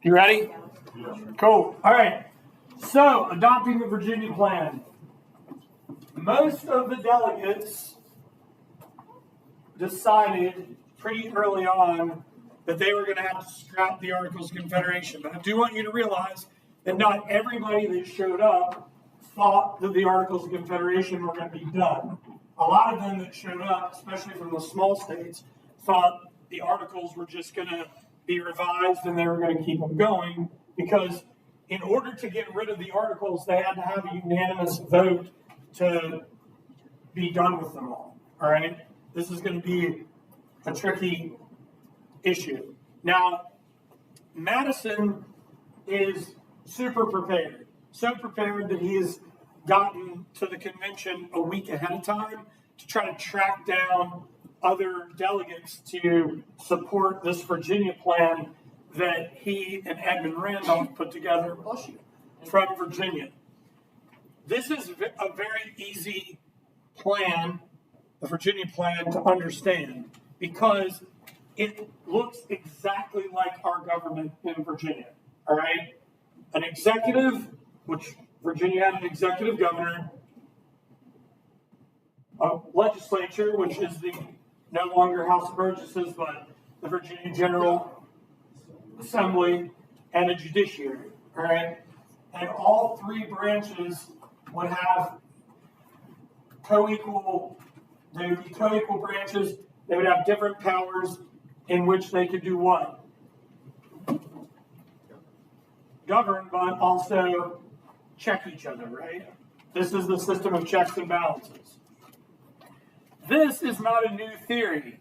You ready? Cool. All right. So, adopting the Virginia Plan. Most of the delegates decided pretty early on that they were going to have to scrap the Articles of Confederation. But I do want you to realize that not everybody that showed up thought that the Articles of Confederation were going to be done. A lot of them that showed up, especially from the small states, thought the Articles were just going to be revised and they were going to keep them going, because in order to get rid of the Articles, they had to have a unanimous vote to be done with them all. All right? This is going to be a tricky issue. Now, Madison is super prepared. So prepared that he has gotten to the convention a week ahead of time to try to track down other delegates to support this Virginia plan that he and Edmund Randolph put together from Virginia. This is a very easy plan, the Virginia plan, to understand, because it looks exactly like our government in Virginia. All right? An executive, which Virginia had an executive governor, a legislature, which is the no longer House of Burgesses, but the Virginia General Assembly, and a judiciary. All right? And all three branches would have co-equal branches. They would have different powers in which they could do what? Govern, but also check each other, right? This is the system of checks and balances. This is not a new theory.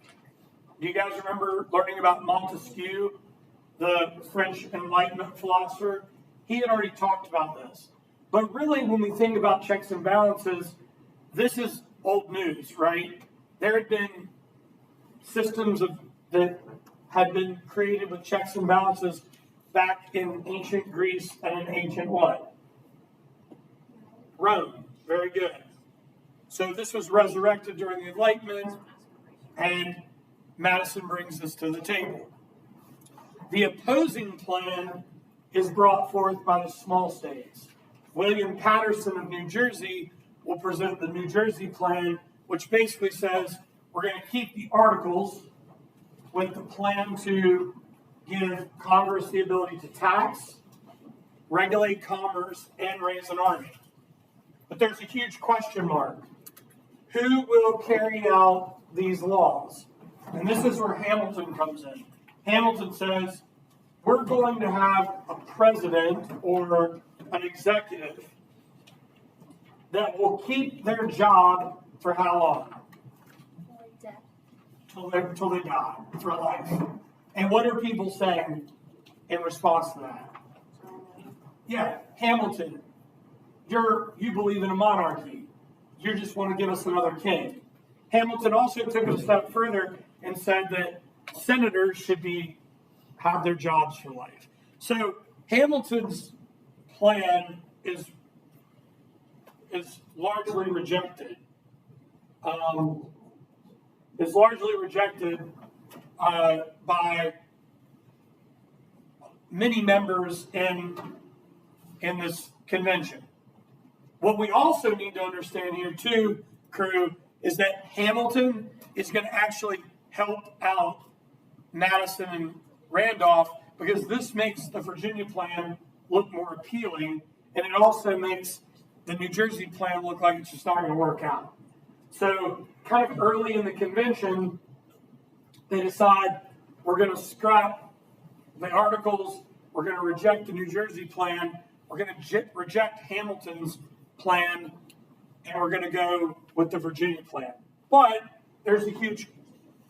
Do you guys remember learning about Montesquieu, the French Enlightenment philosopher? He had already talked about this. But really, when we think about checks and balances, this is old news, right? There had been systems that had been created with checks and balances back in ancient Greece and in ancient what? Rome. Very good. So this was resurrected during the Enlightenment, and Madison brings this to the table. The opposing plan is brought forth by the small states. William Patterson of New Jersey will present the New Jersey plan, which basically says we're going to keep the Articles with the plan to give Congress the ability to tax, regulate commerce, and raise an army. But there's a huge question mark. Who will carry out these laws? And this is where Hamilton comes in. Hamilton says, we're going to have a president or an executive that will keep their job for how long? Till they die, for life. And what are people saying in response to that? Yeah, Hamilton, you believe in a monarchy. You just want to give us another king. Hamilton also took it a step further and said that senators should have their jobs for life. So Hamilton's plan is largely rejected. By many members in this convention. What we also need to understand here too, crew, is that Hamilton is going to actually help out Madison and Randolph, because this makes the Virginia plan look more appealing, and it also makes the New Jersey plan look like it's just not going to work out. So kind of early in the convention, they decide we're going to scrap the Articles, we're going to reject the New Jersey plan, we're going to reject Hamilton's plan, and we're going to go with the Virginia plan. But there's a huge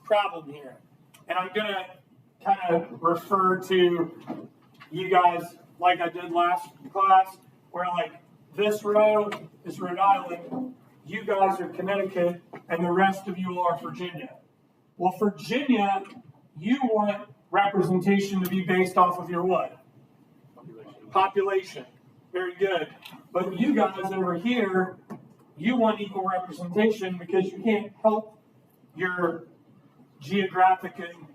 problem here. And I'm going to kind of refer to you guys like I did last class, where like this row is Rhode Island, you guys are Connecticut, and the rest of you are Virginia. Well, Virginia, you want representation to be based off of your what? Population. Very good. But you guys over here, you want equal representation because you can't help your geographic and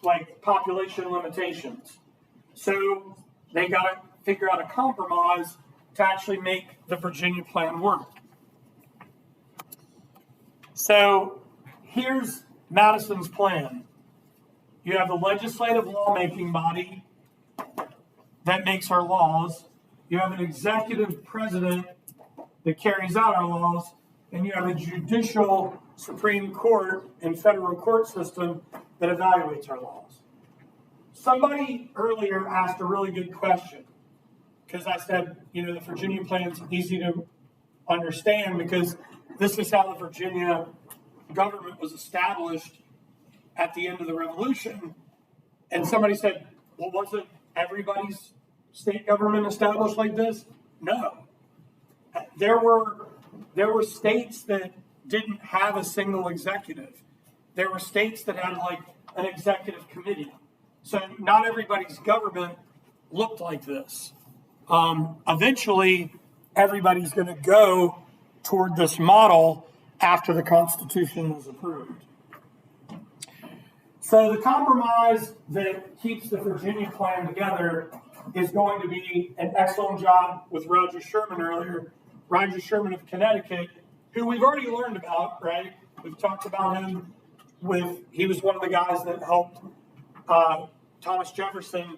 like population limitations. So they got to figure out a compromise to actually make the Virginia plan work. So here's Madison's plan. You have the legislative lawmaking body that makes our laws. You have an executive president that carries out our laws. And you have a judicial Supreme Court and federal court system that evaluates our laws. Somebody earlier asked a really good question, because I said, the Virginia plan is easy to understand because this is how the Virginia government was established at the end of the Revolution. And somebody said, well, wasn't everybody's state government established like this? No. There were states that didn't have a single executive. There were states that had like an executive committee. So not everybody's government looked like this. Eventually, everybody's going to go toward this model after the Constitution was approved. So the compromise that keeps the Virginia plan together is going to be an excellent job with Roger Sherman earlier. Roger Sherman of Connecticut, who we've already learned about, right? We've talked about him he was one of the guys that helped Thomas Jefferson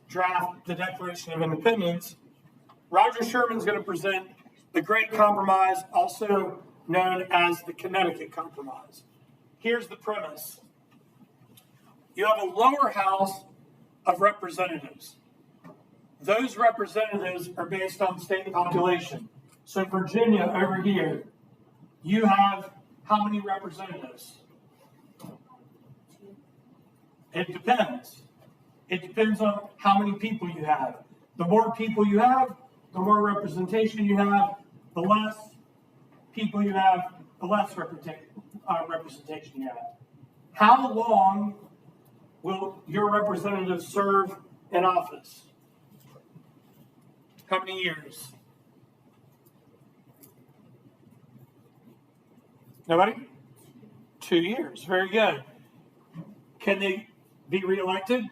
draft the Declaration of Independence. Roger Sherman's going to present the Great Compromise, also known as the Connecticut Compromise. Here's the premise. You have a lower house of representatives. Those representatives are based on state population. So Virginia over here, you have how many representatives? It depends. It depends on how many people you have. The more people you have, the more representation you have. The less people you have, the less representation you have. How long will your representative serve in office? How many years? Nobody? 2 years. Very good. Can they be reelected?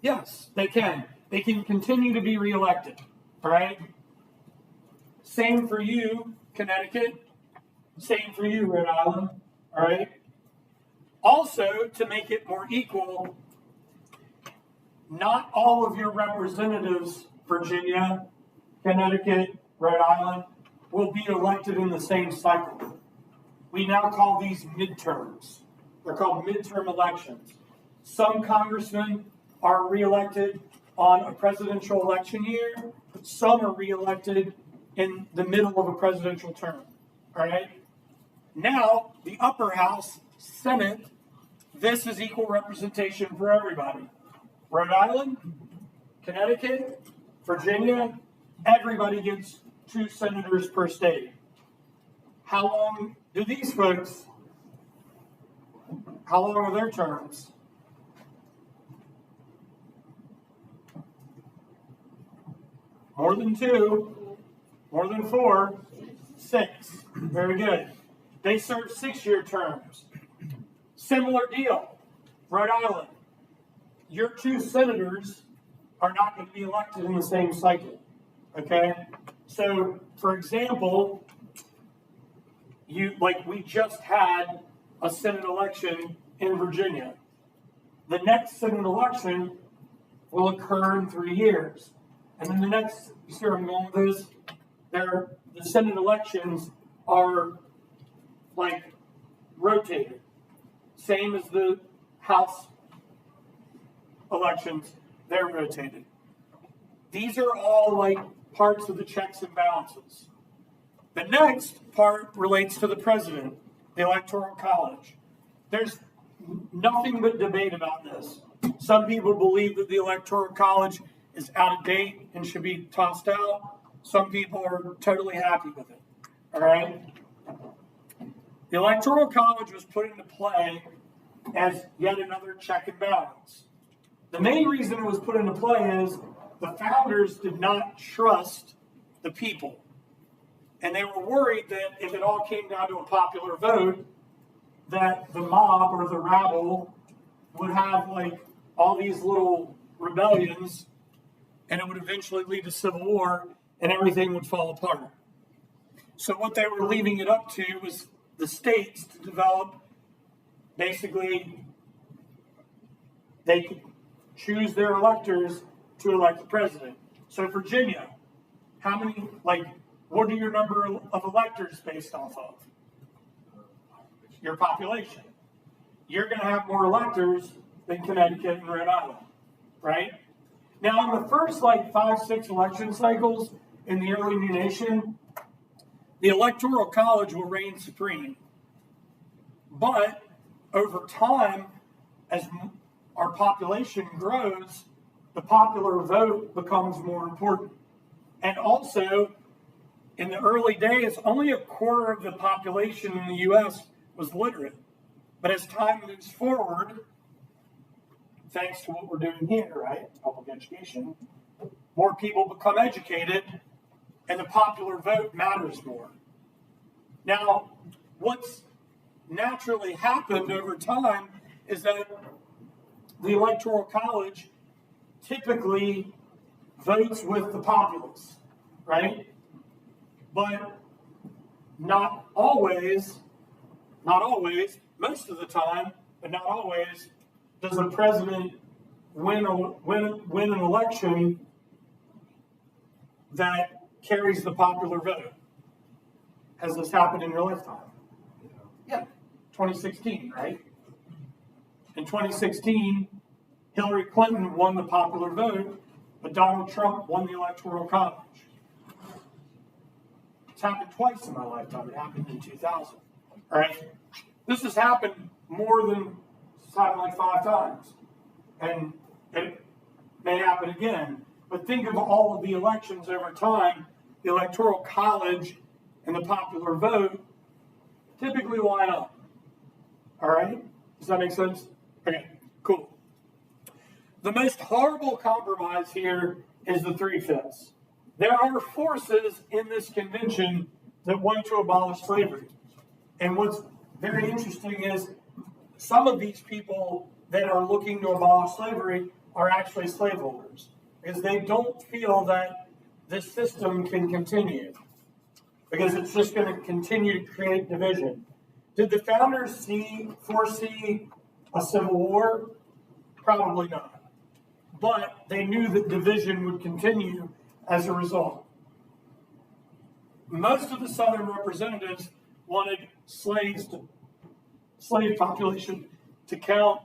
Yes, they can. They can continue to be reelected. All right? Same for you, Connecticut. Same for you, Rhode Island. All right? Also, to make it more equal, not all of your representatives, Virginia, Connecticut, Rhode Island, will be elected in the same cycle. We now call these midterms. They're called midterm elections. Some congressmen are reelected on a presidential election year. Some are reelected in the middle of a presidential term. All right? Now, the upper house, Senate, this is equal representation for everybody. Rhode Island, Connecticut, Virginia, everybody gets 2 senators per state. How long do these folks, how long are their terms? More than 2, more than 4, 6. Very good. They serve 6-year terms. Similar deal. Rhode Island. Your 2 senators are not going to be elected in the same cycle. Okay? So, for example, we just had a Senate election in Virginia. The next Senate election will occur in 3 years. And then the next, you see where I'm going with this? The Senate elections are rotated. Same as the House elections, they're rotated. These are all parts of the checks and balances. The next part relates to the president, the Electoral College. There's nothing but debate about this. Some people believe that the Electoral College is out of date and should be tossed out. Some people are totally happy with it. All right? The Electoral College was put into play as yet another check and balance. The main reason it was put into play is the founders did not trust the people. And they were worried that if it all came down to a popular vote, that the mob or the rabble would have all these little rebellions, and it would eventually lead to civil war, and everything would fall apart. So what they were leaving it up to was the states to develop, basically, they could choose their electors to elect the president. So Virginia, what are your number of electors based off of? Your population. You're going to have more electors than Connecticut and Rhode Island, right? Now, in the first 5-6 election cycles in the early new nation, the Electoral College will reign supreme. But over time, as our population grows, the popular vote becomes more important. And also, in the early days, only a quarter of the population in the U.S. was literate. But as time moves forward, thanks to what we're doing here, right, public education, more people become educated, and the popular vote matters more. Now, what's naturally happened over time is that the Electoral College typically votes with the populace, right? But not always, most of the time, but not always, does a president win an election that carries the popular vote. Has this happened in your lifetime? Yeah, 2016, right? In 2016, Hillary Clinton won the popular vote, but Donald Trump won the Electoral College. It's happened twice in my lifetime. It happened in 2000. All right? This has happened it's happened 5 times. And it may happen again. But think of all of the elections over time. The Electoral College and the popular vote typically line up. All right? Does that make sense? Okay, cool. The most horrible compromise here is the 3/5. There are forces in this convention that want to abolish slavery. And what's very interesting is some of these people that are looking to abolish slavery are actually slaveholders, because they don't feel that this system can continue, because it's just going to continue to create division. Did the founders foresee a civil war? Probably not. But they knew that division would continue as a result. Most of the Southern representatives wanted slave population to count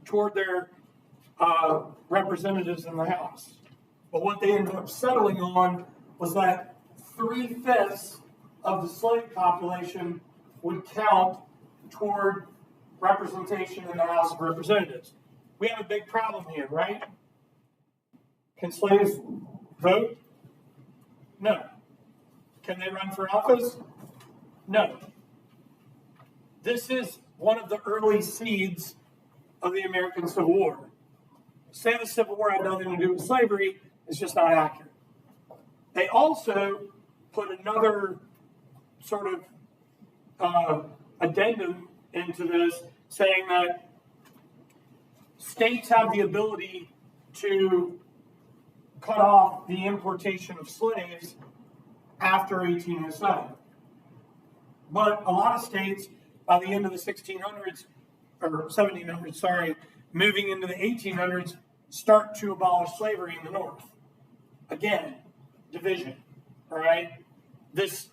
toward their representatives in the House. But what they ended up settling on was that 3/5 of the slave population would count toward representation in the House of Representatives. We have a big problem here, right? Can slaves vote? No. Can they run for office? No. This is one of the early seeds of the American Civil War. Say the Civil War had nothing to do with slavery is just not accurate. They also put another sort of addendum into this, saying that states have the ability to cut off the importation of slaves after 1807. But a lot of states, by the end of the 1600s, or 1700s, moving into the 1800s, start to abolish slavery in the North. Again, division, all right? There's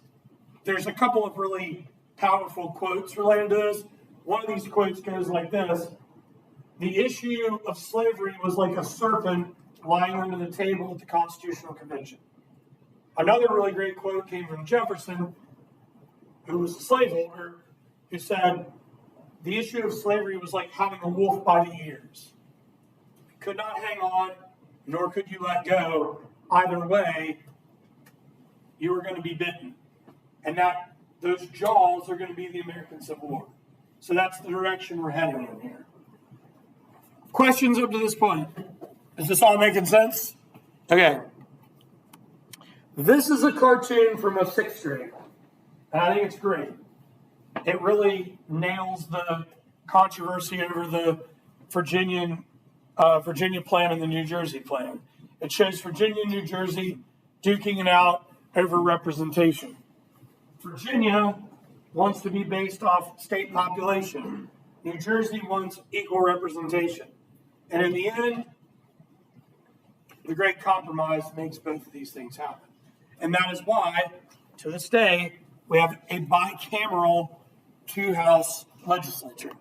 a couple of really powerful quotes related to this. One of these quotes goes like this: "The issue of slavery was like a serpent lying under the table at the Constitutional Convention." Another really great quote came from Jefferson, who was a slaveholder, who said, "The issue of slavery was like having a wolf by the ears. You could not hang on, nor could you let go. Either way, you were going to be bitten. And those jaws are going to be the American Civil War." So that's the direction we're heading in here. Questions up to this point? Is this all making sense? Okay. This is a cartoon from a 6th grade, and I think it's great. It really nails the controversy over the Virginian Virginia plan and the New Jersey plan. It shows Virginia and New Jersey duking it out over representation. Virginia wants to be based off state population. New Jersey wants equal representation. And in the end, the Great Compromise makes both of these things happen. And that is why, to this day, we have a bicameral two-house legislature.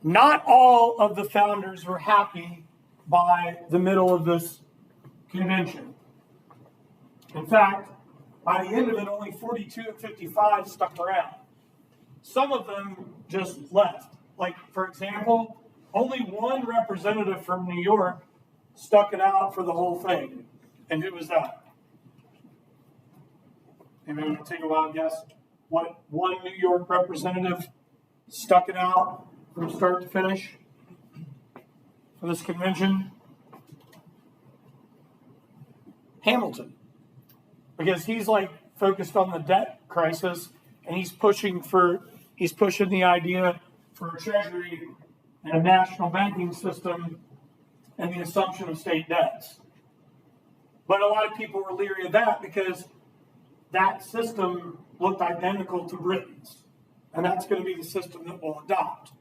Not all of the founders were happy by the middle of this convention. In fact, by the end of it, only 42 of 55 stuck around. Some of them just left. Like, for example, only one representative from New York stuck it out for the whole thing. And who was that? Anybody want to take a wild guess? What one New York representative stuck it out from start to finish for this convention? Hamilton. Because he's like focused on the debt crisis, and he's pushing the idea for a treasury and a national banking system and the assumption of state debts. But a lot of people were leery of that because that system looked identical to Britain's. And that's going to be the system that we'll adopt.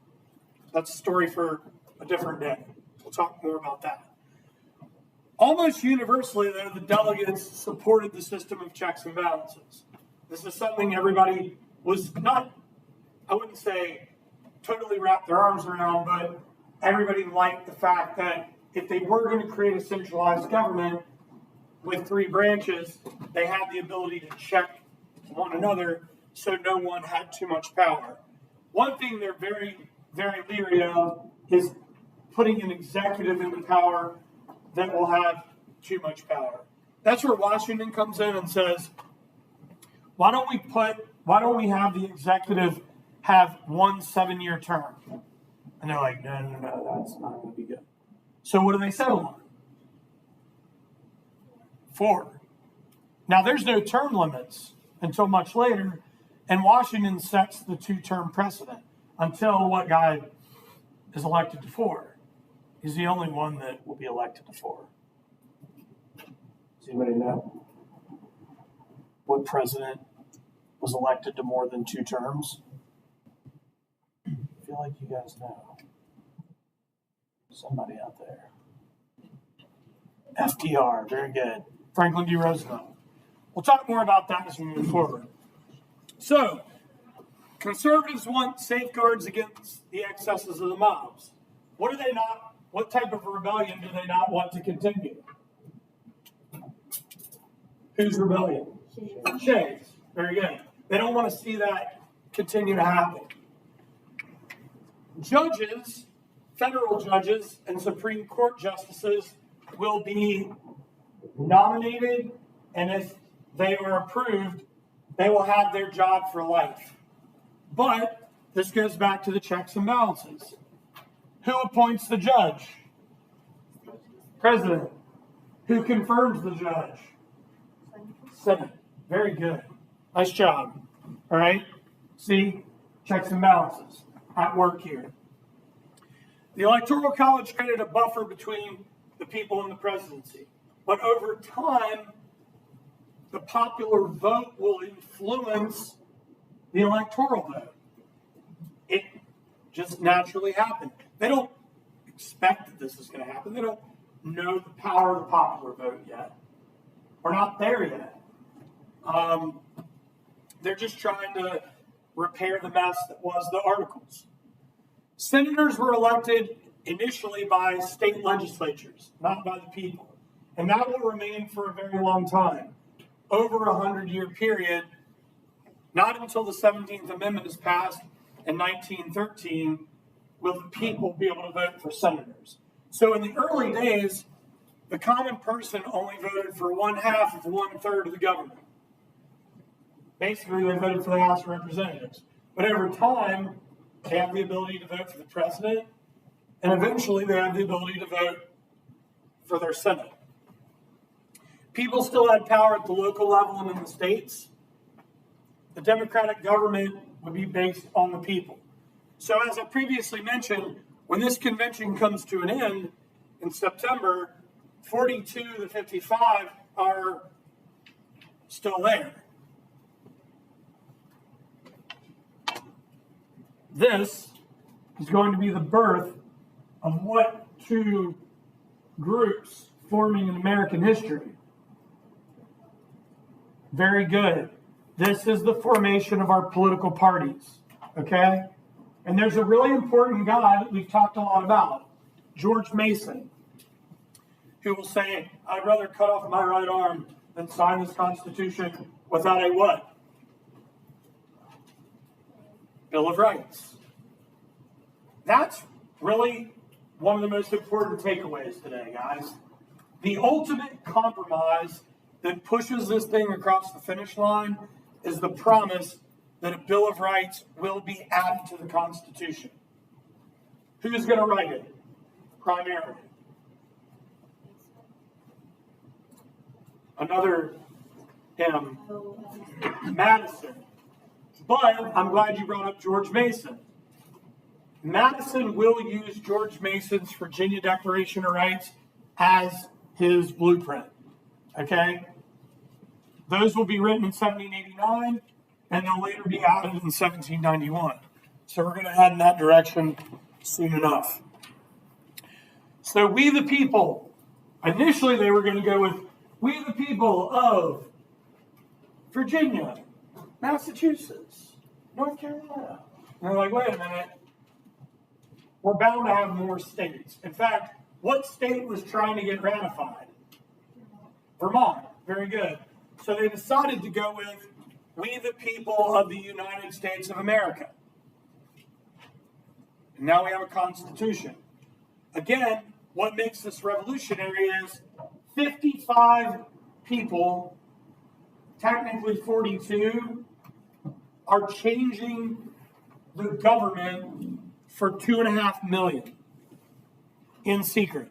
That's a story for a different day. We'll talk more about that. Almost universally, though, the delegates supported the system of checks and balances. This is something everybody was not, I wouldn't say totally wrapped their arms around, but everybody liked the fact that if they were going to create a centralized government with three branches, they had the ability to check one another so no one had too much power. One thing they're very, very leery of is putting an executive into power that will have too much power. That's where Washington comes in and says, why don't we have the executive have 1 7-year term? And they're like, no, that's not going to be good. So what do they settle on? 4. Now there's no term limits until much later, and Washington sets the 2-term precedent until what guy is elected to 4? He's the only one that will be elected to 4. Does anybody know what president was elected to more than 2 terms? I feel like you guys know. Somebody out there. FDR, very good. Franklin D. Roosevelt. We'll talk more about that as we move forward. So, conservatives want safeguards against the excesses of the mobs. What type of rebellion do they not want to continue? Whose rebellion? Shays. Very good. They don't want to see that continue to happen. Judges, federal judges, and Supreme Court justices will be nominated, and if they are approved, they will have their job for life. But this goes back to the checks and balances. Who appoints the judge? President. Who confirms the judge? Senate. Very good. Nice job. All right? See? Checks and balances at work here. The Electoral College created a buffer between the people and the presidency. But over time, the popular vote will influence the electoral vote. It just naturally happened. They don't expect that this is going to happen. They don't know the power of the popular vote yet. We're not there yet. They're just trying to repair the mess that was the Articles. Senators were elected initially by state legislatures, not by the people. And that will remain for a very long time. Over a 100-year period, not until the 17th Amendment is passed in 1913 will the people be able to vote for senators. So in the early days, the common person only voted for 1/2 of 1/3 of the government. Basically, they voted for the House of Representatives. But over time, they have the ability to vote for the president, and eventually they have the ability to vote for their Senate. People still had power at the local level and in the states. The democratic government would be based on the people. So as I previously mentioned, When this convention comes to an end in September, 42 of the 55 are still there. This is going to be the birth of what two groups forming in American history? Very good. This is the formation of our political parties, okay? And there's a really important guy that we've talked a lot about, George Mason, who will say, I'd rather cut off my right arm than sign this Constitution without a what? Bill of Rights. That's really one of the most important takeaways today, guys. The ultimate compromise that pushes this thing across the finish line is the promise that a Bill of Rights will be added to the Constitution. Who's going to write it? Primarily. Another M. Madison. But I'm glad you brought up George Mason. Madison will use George Mason's Virginia Declaration of Rights as his blueprint. Okay? Those will be written in 1789, and they'll later be added in 1791. So we're going to head in that direction soon enough. So we the people, initially they were going to go with we the people of Virginia, Massachusetts, North Carolina. And they're like, wait a minute. We're bound to have more states. In fact, what state was trying to get ratified? Vermont. Very good. So they decided to go with we the people of the United States of America. And now we have a constitution. Again, what makes this revolutionary is 55 people, technically 42, are changing the government for $2.5 million in secret.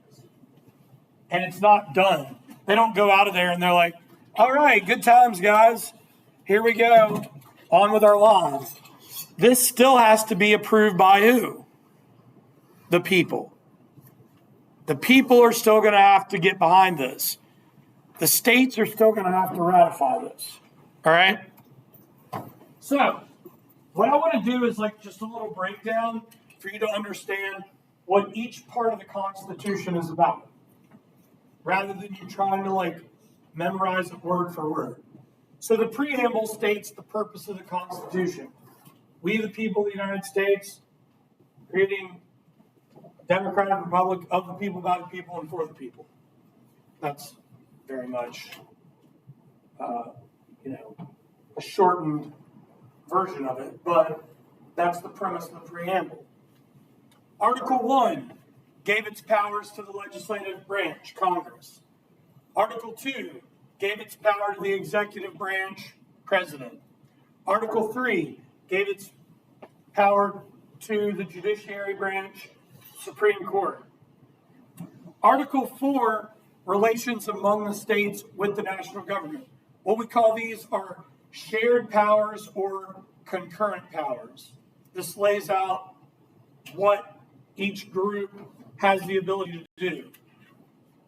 And it's not done. They don't go out of there and they're like, all right, good times, guys. Here we go. On with our lives. This still has to be approved by who? The people. The people are still going to have to get behind this. The states are still going to have to ratify this. All right? So, what I want to do is like just a little breakdown for you to understand what each part of the Constitution is about, rather than you trying to like memorize it word for word. So the preamble states the purpose of the Constitution. We, the people of the United States, creating a democratic republic of the people, by the people, and for the people. That's very much, a shortened version of it, but that's the premise of the preamble. Article 1 gave its powers to the legislative branch, Congress. Article 2 gave its power to the executive branch, President. Article 3 gave its power to the judiciary branch, Supreme Court. Article 4, relations among the states with the national government. What we call these are shared powers or concurrent powers. This lays out what each group has the ability to do.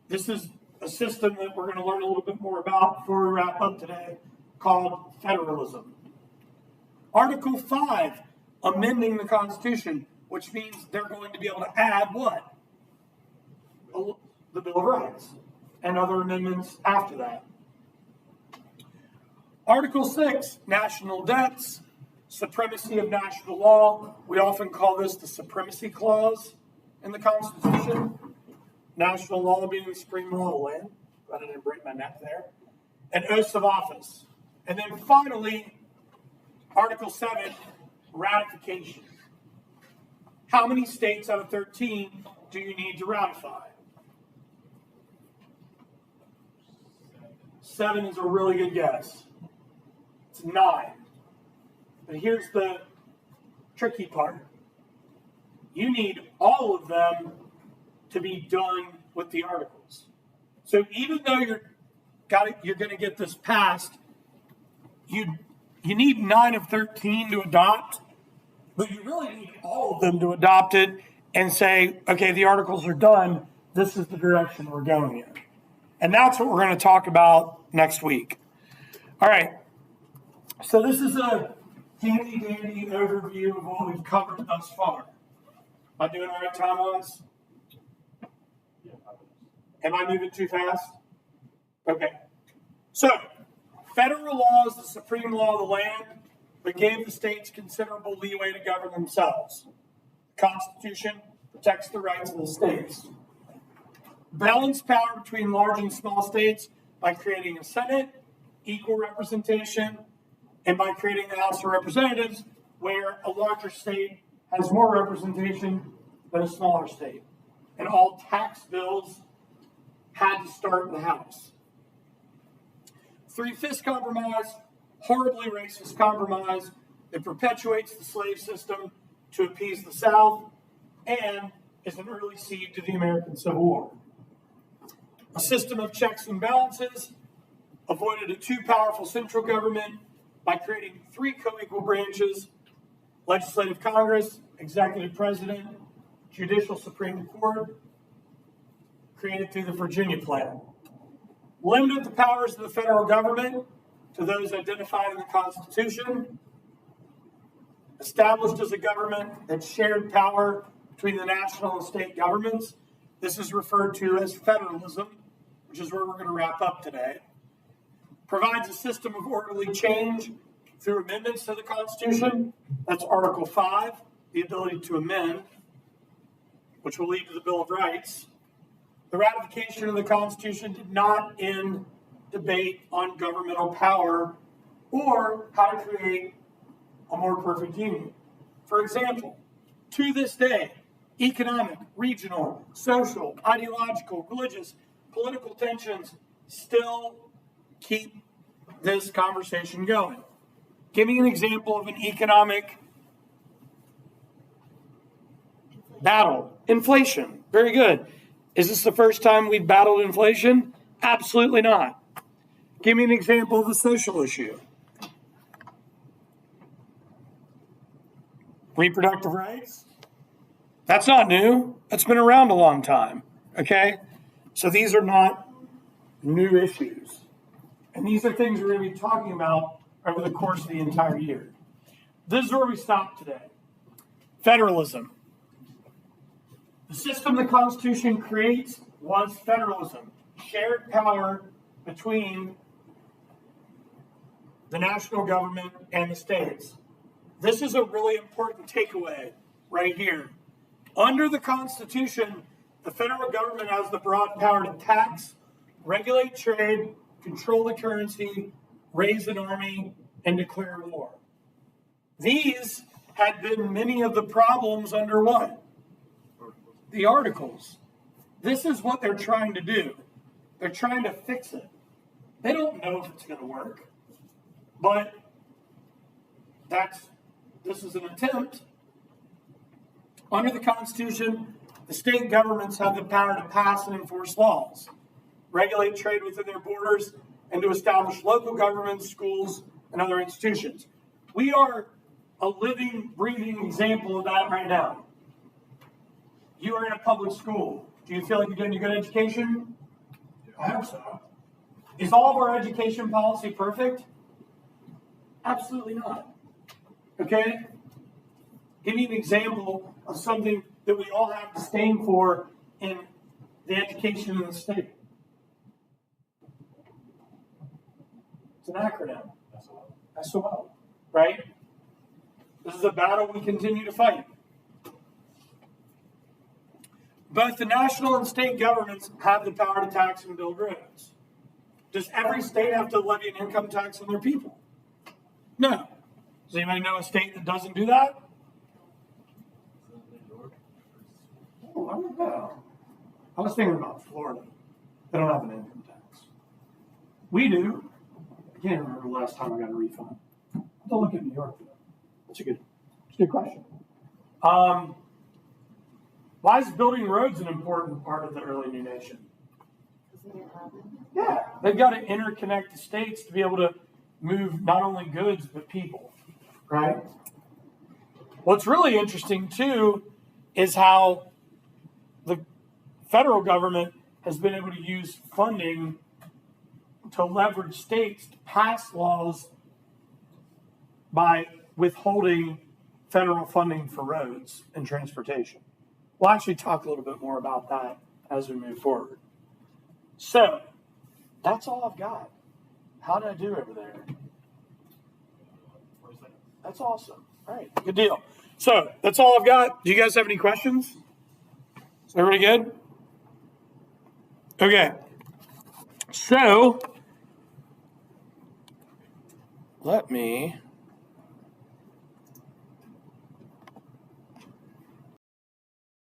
This is a system that we're going to learn a little bit more about before we wrap up today, called federalism. Article 5, amending the Constitution, which means they're going to be able to add what? The Bill of Rights and other amendments after that. Article 6, national debts, supremacy of national law. We often call this the Supremacy Clause in the Constitution. National law being the supreme law of the land. I didn't break my neck there. And oaths of office. And then finally, Article 7, ratification. How many states out of 13 do you need to ratify? 7 is a really good guess. It's 9. But here's the tricky part. You need all of them to be done with the articles. So even though you're going to get this passed, you need 9 of 13 to adopt, but you really need all of them to adopt it and say, okay, the articles are done. This is the direction we're going in. And that's what we're going to talk about next week. All right. So this is a handy dandy overview of what we've covered thus far. Am I doing all right, time-wise? Am I moving too fast? Okay. So, federal law is the supreme law of the land, but gave the states considerable leeway to govern themselves. The Constitution protects the rights of the states. Balance power between large and small states by creating a Senate, equal representation, and by creating the House of Representatives, where a larger state has more representation than a smaller state. And all tax bills had to start in the House. Three-fifths compromise, horribly racist compromise that perpetuates the slave system to appease the South and is an early seed to the American Civil War. A system of checks and balances avoided a too powerful central government by creating three co-equal branches: legislative Congress, executive president, judicial Supreme Court, created through the Virginia Plan. Limited the powers of the federal government to those identified in the Constitution. Established as a government that shared power between the national and state governments. This is referred to as federalism, which is where we're going to wrap up today. Provides a system of orderly change through amendments to the Constitution. That's Article 5, the ability to amend, which will lead to the Bill of Rights. The ratification of the Constitution did not end debate on governmental power or how to create a more perfect union. For example, to this day, economic, regional, social, ideological, religious, political tensions still keep this conversation going. Give me an example of an economic battle. Inflation. Very good. Is this the first time we've battled inflation? Absolutely not. Give me an example of a social issue. Reproductive rights? That's not new. That's been around a long time. Okay? So these are not new issues. And these are things we're going to be talking about over the course of the entire year. This is where we stop today. Federalism. The system the Constitution creates was federalism, shared power between the national government and the states. This is a really important takeaway right here. Under the Constitution, the federal government has the broad power to tax, regulate trade, control the currency, raise an army, and declare war. These had been many of the problems under what? The Articles. This is what they're trying to do. They're trying to fix it. They don't know if it's going to work, but this is an attempt. Under the Constitution, the state governments have the power to pass and enforce laws, regulate trade within their borders, and to establish local governments, schools, and other institutions. We are a living, breathing example of that right now. You are in a public school. Do you feel like you're getting a good education? I hope so. Is all of our education policy perfect? Absolutely not. Okay? Give me an example of something that we all have disdain for in the education in the state. It's an acronym. SOL. Right? This is a battle we continue to fight. Both the national and state governments have the power to tax and build roads. Does every state have to levy an income tax on their people? No. Does anybody know a state that doesn't do that? Oh, I don't know. I was thinking about Florida. They don't have an income tax. We do. I can't remember the last time I got a refund. I'll look at New York. That's a good question. Why is building roads an important part of the early new nation? Yeah, they've got to interconnect the states to be able to move not only goods, but people, right? What's really interesting, too, is how the federal government has been able to use funding to leverage states to pass laws by withholding federal funding for roads and transportation. We'll actually talk a little bit more about that as we move forward. So, that's all I've got. How did I do over there? That's awesome. All right, good deal. So, that's all I've got. Do you guys have any questions? Is everybody good? Okay. So, let me